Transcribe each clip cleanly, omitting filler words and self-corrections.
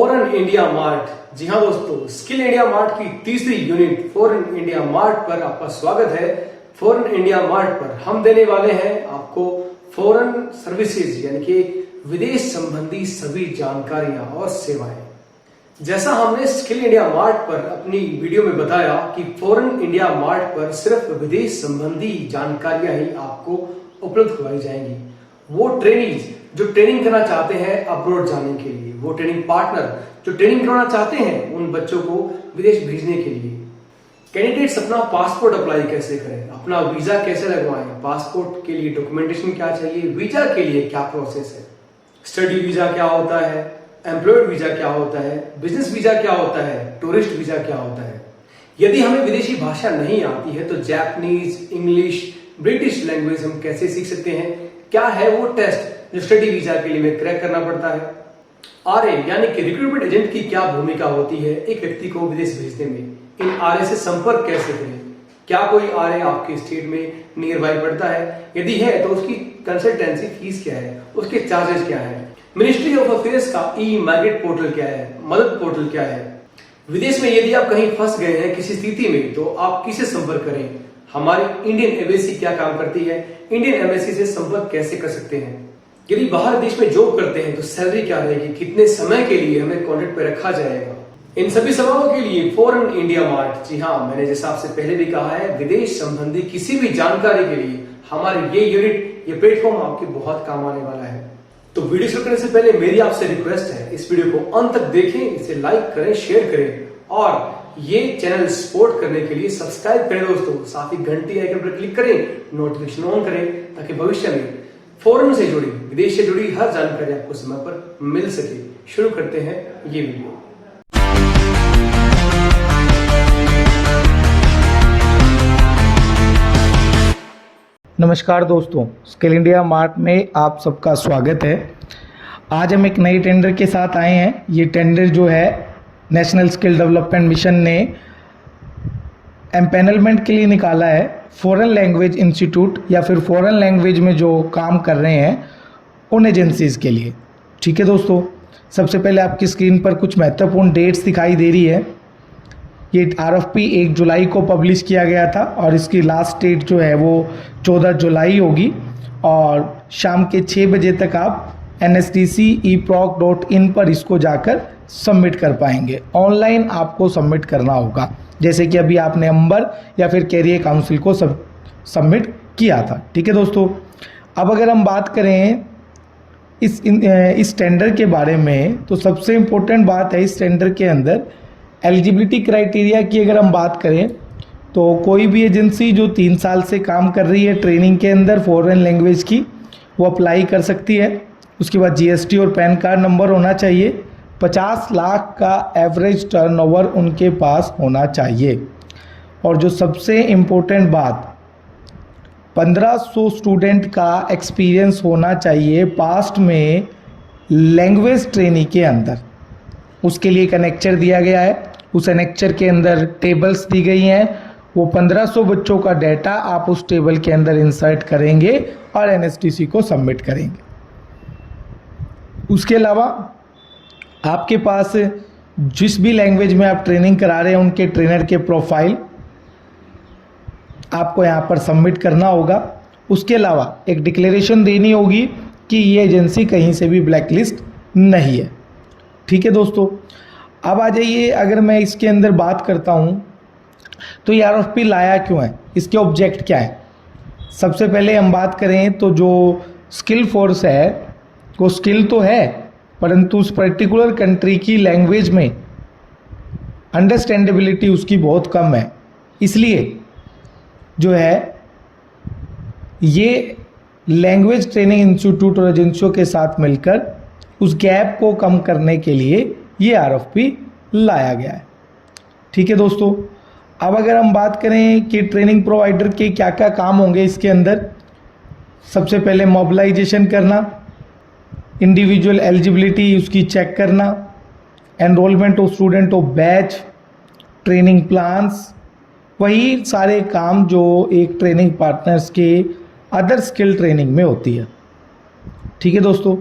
Foreign India mart. जी हाँ दोस्तों, skill India mart की तीसरी यूनिट फॉरेन इंडिया मार्ट पर आपका स्वागत है। फॉरेन इंडिया मार्ट पर हम देने वाले हैं आपको फॉरेन सर्विसेज यानी कि विदेश संबंधी सभी जानकारियां और सेवाएं। जैसा हमने स्किल इंडिया मार्ट पर अपनी वीडियो में बताया कि फॉरेन इंडिया मार्ट पर सिर्फ विदेश संबंधी जानकारियां ही आपको उपलब्ध करवाई जाएंगी। वो ट्रेनीज जो ट्रेनिंग करना चाहते हैं अब्रॉड जाने के लिए, वो ट्रेनिंग पार्टनर जो ट्रेनिंग करवाना चाहते हैं उन बच्चों को विदेश भेजने के लिए, कैंडिडेट्स अपना पासपोर्ट अप्लाई कैसे करें, अपना वीजा कैसे लगवाएं, पासपोर्ट के लिए डॉक्यूमेंटेशन क्या चाहिए, वीजा के लिए क्या प्रोसेस है, स्टडी वीजा क्या होता है, एम्प्लॉयड वीजा क्या होता है, बिजनेस वीजा क्या होता है, टूरिस्ट वीजा क्या होता है। यदि हमें विदेशी भाषा नहीं आती है तो जापानीज, इंग्लिश, ब्रिटिश लैंग्वेज हम कैसे सीख सकते हैं, क्या है वो टेस्ट जो स्टडी वीजा के लिए हमें क्रैक करना पड़ता है, आरए यानी कि रिक्रूटमेंट एजेंट की क्या भूमिका होती है एक व्यक्ति को विदेश भेजने में, इन आरए से संपर्क कैसे करें, क्या कोई आरए आपके स्टेट में नियर बाय पड़ता है, यदि है तो उसकी कंसल्टेंसी फीस क्या है, उसके चार्जेस क्या है, मिनिस्ट्री ऑफ अफेयर्स का ई माइग्रेट पोर्टल क्या है, मदद पोर्टल क्या है। विदेश में यदि आप कहीं फंस गए हैं किसी स्थिति में तो आप किसे संपर्क करें, हमारी इंडियन एम्बेसी क्या काम करती है, इंडियन एम्बेसी से संपर्क कैसे कर सकते हैं। यदि बाहर देश में जॉब करते हैं तो सैलरी क्या रहेगी, कितने समय के लिए हमें कॉन्ट्रैक्ट पे रखा जाएगा। इन सभी सवालों के लिए फॉरेन इंडिया मार्ट, जी हाँ मैंने जैसा आपसे पहले भी कहा है, विदेश संबंधी किसी भी जानकारी के लिए हमारी ये यूनिट, ये प्लेटफॉर्म आपके बहुत काम आने वाला है। तो वीडियो शुरू करने से पहले मेरी आपसे रिक्वेस्ट है, इस वीडियो को अंत तक देखें, इसे लाइक करें, शेयर करें और ये चैनल सपोर्ट करने के लिए सब्सक्राइब करें दोस्तों। साथ ही घंटी आइकन पर क्लिक करें, नोटिफिकेशन ऑन करें ताकि भविष्य में फॉरेन से जुड़ी, विदेश से जुड़ी हर जानकारी आपको समय पर मिल सके। शुरू करते हैं ये वीडियो। नमस्कार दोस्तों, स्किल इंडिया मार्ट में आप सबका स्वागत है। आज हम एक नए टेंडर के साथ आए हैं। ये टेंडर जो है नेशनल स्किल डेवलपमेंट मिशन ने एम्पैनलमेंट के लिए निकाला है फॉरेन लैंग्वेज इंस्टीट्यूट या फिर फॉरेन लैंग्वेज में जो काम कर रहे हैं उन एजेंसीज़ के लिए। ठीक है दोस्तों, सबसे पहले आपकी स्क्रीन पर कुछ महत्वपूर्ण डेट्स दिखाई दे रही है। ये आरएफपी 1 जुलाई को पब्लिश किया गया था और इसकी लास्ट डेट जो है वो 14 जुलाई होगी और शाम के 6 बजे तक आप nstceproc.in पर इसको जाकर सबमिट कर पाएंगे। ऑनलाइन आपको सबमिट करना होगा, जैसे कि अभी आपने अंबर या फिर कैरियर काउंसिल को सबमिट किया था। ठीक है दोस्तों, अब अगर हम बात करें इस टेंडर के बारे में तो सबसे इम्पोर्टेंट बात है इस टेंडर के अंदर एलिजिबिलिटी क्राइटेरिया की। अगर हम बात करें तो कोई भी एजेंसी जो 3 साल से काम कर रही है ट्रेनिंग के अंदर फॉरेन लैंग्वेज की, वो अप्लाई कर सकती है। उसके बाद जीएसटी और पैन कार्ड नंबर होना चाहिए। 50 लाख का एवरेज टर्नओवर उनके पास होना चाहिए और जो सबसे इम्पोर्टेंट बात, 1500 स्टूडेंट का एक्सपीरियंस होना चाहिए पास्ट में लैंग्वेज ट्रेनिंग के अंदर। उसके लिए एक एनेक्चर दिया गया है, उस एनेक्चर के अंदर टेबल्स दी गई हैं। वो 1500 बच्चों का डाटा आप उस टेबल के अंदर इंसर्ट करेंगे और एनएसटीसी को सबमिट करेंगे। उसके अलावा आपके पास जिस भी लैंग्वेज में आप ट्रेनिंग करा रहे हैं उनके ट्रेनर के प्रोफाइल आपको यहाँ पर सबमिट करना होगा। उसके अलावा एक डिक्लेरेशन देनी होगी कि ये एजेंसी कहीं से भी ब्लैकलिस्ट नहीं है। ठीक है दोस्तों, अब आ जाइए, अगर मैं इसके अंदर बात करता हूँ तो ये आरएफपी लाया क्यों है, इसके ऑब्जेक्ट क्या है। सबसे पहले हम बात करें तो जो स्किल फोर्स है वो स्किल तो है परंतु उस पर्टिकुलर कंट्री की लैंग्वेज में अंडरस्टैंडेबिलिटी उसकी बहुत कम है। इसलिए जो है ये लैंग्वेज ट्रेनिंग इंस्टीट्यूट और एजेंसियों के साथ मिलकर उस गैप को कम करने के लिए ये आरएफपी लाया गया है। ठीक है दोस्तों, अब अगर हम बात करें कि ट्रेनिंग प्रोवाइडर के क्या क्या काम होंगे इसके अंदर, सबसे पहले मोबिलाइजेशन करना, इंडिविजुअल एलिजिबिलिटी उसकी चेक करना, enrolment of student of batch, training plans, वही सारे काम जो एक ट्रेनिंग पार्टनर्स के अदर स्किल ट्रेनिंग में होती है। ठीक है दोस्तों,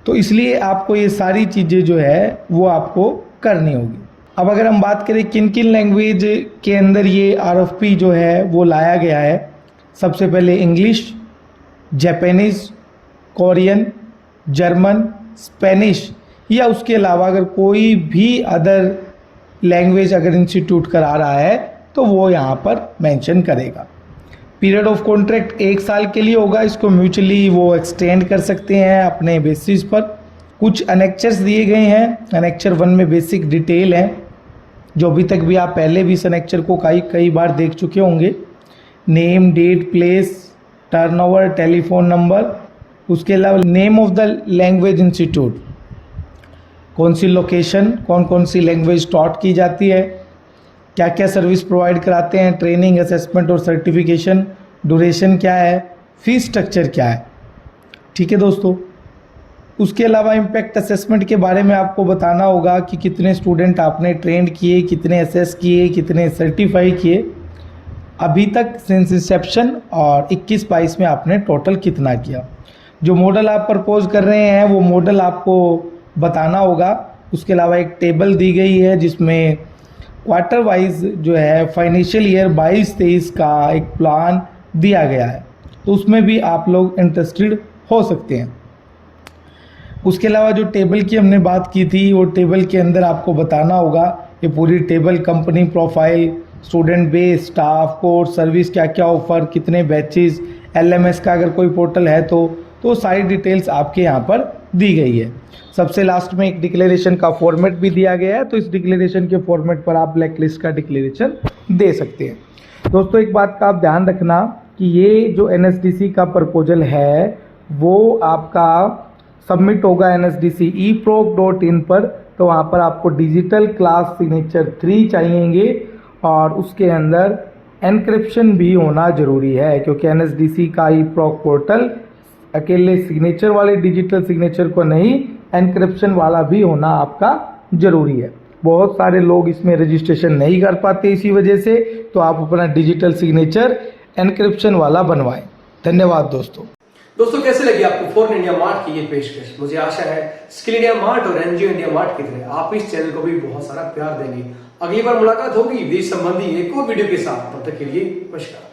तो इसलिए आपको ये सारी चीज़ें जो है वो आपको करनी होगी। अब अगर हम बात करें किन किन लैंग्वेज के अंदर ये RFP जो है वो लाया गया है, सबसे पहले English, Japanese, Korean, German, Spanish या उसके अलावा अगर कोई भी अदर लैंग्वेज अगर इंस्टीट्यूट करा रहा है तो वो यहाँ पर मेंशन करेगा। पीरियड ऑफ कॉन्ट्रैक्ट 1 साल के लिए होगा, इसको म्यूचुअली वो एक्सटेंड कर सकते हैं अपने बेसिस पर। कुछ अनेक्चर्स दिए गए हैं, अनेक्चर 1 में बेसिक डिटेल है जो अभी तक भी आप पहले भी इस अनेक्चर को कई बार देख चुके होंगे। Name, date, place, turnover, telephone number, उसके अलावा name of the language institute, कौन सी लोकेशन, कौन कौन सी लैंग्वेज टॉट की जाती है, क्या क्या सर्विस प्रोवाइड कराते हैं, ट्रेनिंग, असेसमेंट और सर्टिफिकेशन, ड्यूरेशन क्या है, फीस स्ट्रक्चर क्या है। ठीक है दोस्तों, उसके अलावा इम्पैक्ट असेसमेंट के बारे में आपको बताना होगा कि कितने स्टूडेंट आपने ट्रेंड किए, कितने असेस किए, कितने सर्टिफाई किए अभी तक सिंस इंसेप्शन, और 21-22 में आपने टोटल कितना किया। जो मॉडल आप प्रपोज कर रहे हैं वो मॉडल आपको बताना होगा। उसके अलावा एक टेबल दी गई है जिसमें क्वार्टर वाइज जो है फाइनेंशियल ईयर 22-23 का एक प्लान दिया गया है, तो उसमें भी आप लोग इंटरेस्टेड हो सकते हैं। उसके अलावा जो टेबल की हमने बात की थी वो टेबल के अंदर आपको बताना होगा ये पूरी table, company profile, student base, staff, course, service, क्या क्या ऑफर, कितने बैचेस, LMS का अगर कोई पोर्टल है तो सारी डिटेल्स आपके यहाँ पर दी गई है। सबसे लास्ट में एक डिक्लेरेशन का फॉर्मेट भी दिया गया है, तो इस डिक्लेरेशन के फॉर्मेट पर आप ब्लैक लिस्ट का डिक्लेरेशन दे सकते हैं। दोस्तों एक बात का आप ध्यान रखना कि ये जो NSDC का प्रपोजल है वो आपका सबमिट होगा NSDC eproc.in पर, तो वहाँ पर आपको डिजिटल क्लास सिग्नेचर 3 चाहिएंगे और उसके अंदर एनक्रिप्शन भी होना ज़रूरी है, क्योंकि NSDC का eproc पोर्टल अकेले सिग्नेचर वाले डिजिटल सिग्नेचर को नहीं, एनक्रिप्शन वाला भी होना आपका ज़रूरी है। बहुत सारे लोग इसमें रजिस्ट्रेशन नहीं कर पाते इसी वजह से, तो आप अपना डिजिटल सिग्नेचर एनक्रिप्शन वाला बनवाएं। धन्यवाद दोस्तों कैसे लगी आपको फॉरेन इंडिया मार्ट की ये पेशकश? मुझे आशा है स्किल इंडिया मार्ट और NGO इंडिया मार्ट की तरह आप इस चैनल को भी बहुत सारा प्यार देंगे। अगली बार मुलाकात होगी देश संबंधी एक और वीडियो के साथ, तब तक के लिए नमस्कार।